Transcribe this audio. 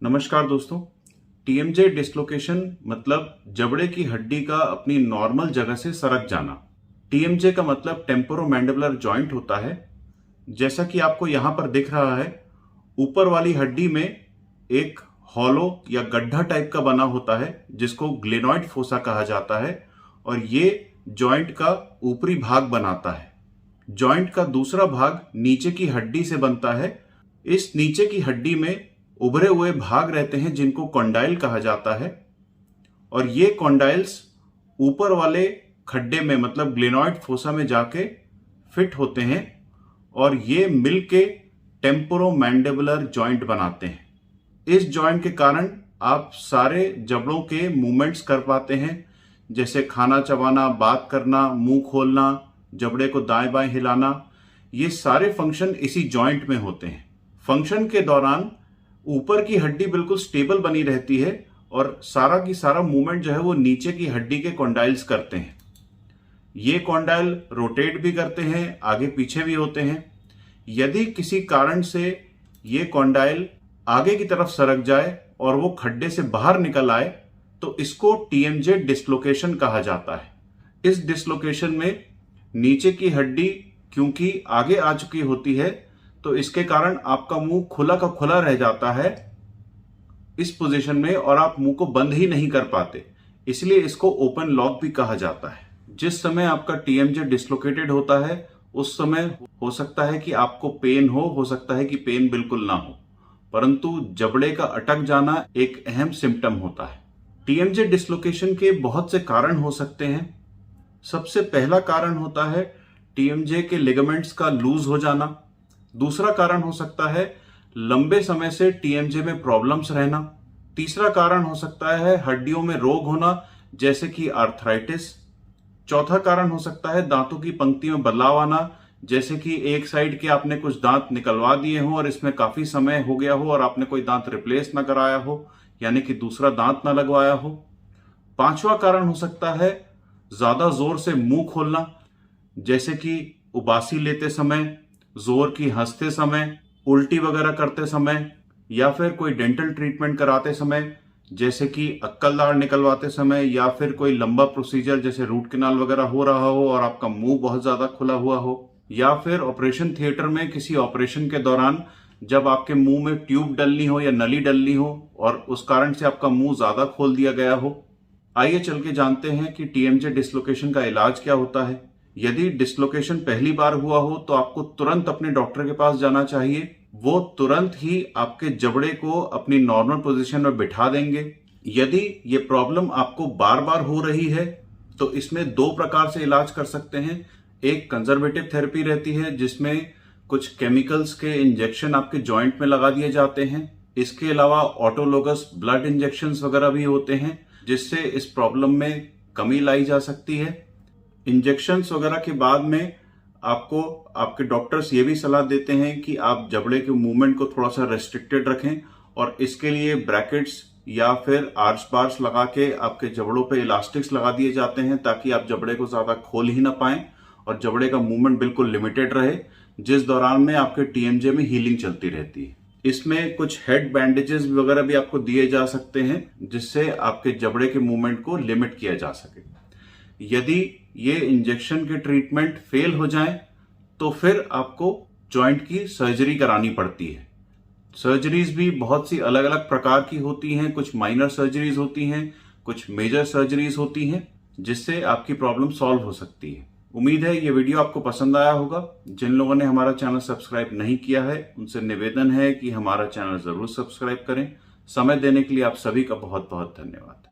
नमस्कार दोस्तों। TMJ dislocation मतलब जबड़े की हड्डी का अपनी नॉर्मल जगह से सरक जाना। टीएमजे का मतलब टेम्पोरोमैंडिबुलर जॉइंट होता है। जैसा कि आपको यहां पर दिख रहा है, ऊपर वाली हड्डी में एक हॉलो या गड्ढा टाइप का बना होता है जिसको ग्लेनॉइड फोसा कहा जाता है और ये जॉइंट का ऊपरी भाग बनाता है। जॉइंट का दूसरा भाग नीचे की हड्डी से बनता है। इस नीचे की हड्डी में उभरे हुए भाग रहते हैं जिनको कॉन्डाइल कहा जाता है और ये कॉन्डाइल्स ऊपर वाले खड्डे में मतलब ग्लेनॉइड फोसा में जाके फिट होते हैं और ये मिलके टेम्पोरोमैंडिबुलर जॉइंट बनाते हैं। इस जॉइंट के कारण आप सारे जबड़ों के मूवमेंट्स कर पाते हैं, जैसे खाना चबाना, बात करना, मुंह खोलना, जबड़े को दाएं बाएं हिलाना। ये सारे फंक्शन इसी जॉइंट में होते हैं। फंक्शन के दौरान ऊपर की हड्डी बिल्कुल स्टेबल बनी रहती है और सारा की सारा मूवमेंट जो है वो नीचे की हड्डी के कॉन्डाइल्स करते हैं। ये कॉन्डाइल रोटेट भी करते हैं, आगे पीछे भी होते हैं। यदि किसी कारण से ये कॉन्डाइल आगे की तरफ सरक जाए और वो खड्डे से बाहर निकल आए तो इसको टीएमजे डिसलोकेशन कहा जाता है। इस डिसलोकेशन में नीचे की हड्डी क्योंकि आगे आ चुकी होती है तो इसके कारण आपका मुंह खुला का खुला रह जाता है इस पोजीशन में और आप मुंह को बंद ही नहीं कर पाते, इसलिए इसको ओपन लॉक भी कहा जाता है। जिस समय आपका टीएमजे डिसलोकेटेड होता है उस समय हो सकता है कि आपको पेन हो सकता है कि पेन बिल्कुल ना हो, परंतु जबड़े का अटक जाना एक अहम सिम्टम होता है। टीएमजे डिसलोकेशन के बहुत से कारण हो सकते हैं। सबसे पहला कारण होता है टीएमजे के लिगामेंट्स का लूज हो जाना। दूसरा कारण हो सकता है लंबे समय से टीएमजे में प्रॉब्लम्स रहना। तीसरा कारण हो सकता है हड्डियों में रोग होना जैसे कि आर्थराइटिस। चौथा कारण हो सकता है दांतों की पंक्ति में बदलाव आना, जैसे कि एक साइड के आपने कुछ दांत निकलवा दिए हो और इसमें काफी समय हो गया हो और आपने कोई दांत रिप्लेस ना कराया हो, यानी कि दूसरा दांत ना लगवाया हो। पांचवा कारण हो सकता है ज्यादा जोर से मुंह खोलना, जैसे कि उबासी लेते समय, जोर की हंसते समय, उल्टी वगैरह करते समय या फिर कोई डेंटल ट्रीटमेंट कराते समय जैसे कि अक्कल दाढ़ निकलवाते समय या फिर कोई लंबा प्रोसीजर जैसे रूट कैनाल वगैरह हो रहा हो और आपका मुंह बहुत ज्यादा खुला हुआ हो, या फिर ऑपरेशन थिएटर में किसी ऑपरेशन के दौरान जब आपके मुंह में ट्यूब डलनी हो या नली डलनी हो और उस कारण से आपका मुंह ज्यादा खोल दिया गया हो। आइए चल के जानते हैं कि टीएमजे डिसलोकेशन का इलाज क्या होता है। यदि डिसलोकेशन पहली बार हुआ हो तो आपको तुरंत अपने डॉक्टर के पास जाना चाहिए। वो तुरंत ही आपके जबड़े को अपनी नॉर्मल पोजीशन में बिठा देंगे। यदि ये प्रॉब्लम आपको बार बार हो रही है तो इसमें दो प्रकार से इलाज कर सकते हैं। एक कंजर्वेटिव थेरेपी रहती है जिसमें कुछ केमिकल्स के इंजेक्शन आपके जॉइंट में लगा दिए जाते हैं। इसके अलावा ऑटोलोगस ब्लड इंजेक्शंस वगैरह भी होते हैं जिससे इस प्रॉब्लम में कमी लाई जा सकती है। इंजेक्शंस वगैरह के बाद में आपको आपके डॉक्टर्स ये भी सलाह देते हैं कि आप जबड़े के मूवमेंट को थोड़ा सा रेस्ट्रिक्टेड रखें और इसके लिए ब्रैकेट्स या फिर आर्च बार्स लगा के आपके जबड़ों पे इलास्टिक्स लगा दिए जाते हैं ताकि आप जबड़े को ज्यादा खोल ही ना पाएं और जबड़े का मूवमेंट बिल्कुल लिमिटेड रहे, जिस दौरान में आपके टीएमजे में हीलिंग चलती रहती है। इसमें कुछ हेड बैंडेजेस वगैरह भी आपको दिए जा सकते हैं जिससे आपके जबड़े के मूवमेंट को लिमिट किया जा सके। यदि ये इंजेक्शन के ट्रीटमेंट फेल हो जाए तो फिर आपको जॉइंट की सर्जरी करानी पड़ती है। सर्जरीज भी बहुत सी अलग अलग प्रकार की होती हैं। कुछ माइनर सर्जरीज होती हैं, कुछ मेजर सर्जरीज होती हैं जिससे आपकी प्रॉब्लम सॉल्व हो सकती है। उम्मीद है ये वीडियो आपको पसंद आया होगा। जिन लोगों ने हमारा चैनल सब्सक्राइब नहीं किया है उनसे निवेदन है कि हमारा चैनल जरूर सब्सक्राइब करें। समय देने के लिए आप सभी का बहुत बहुत धन्यवाद।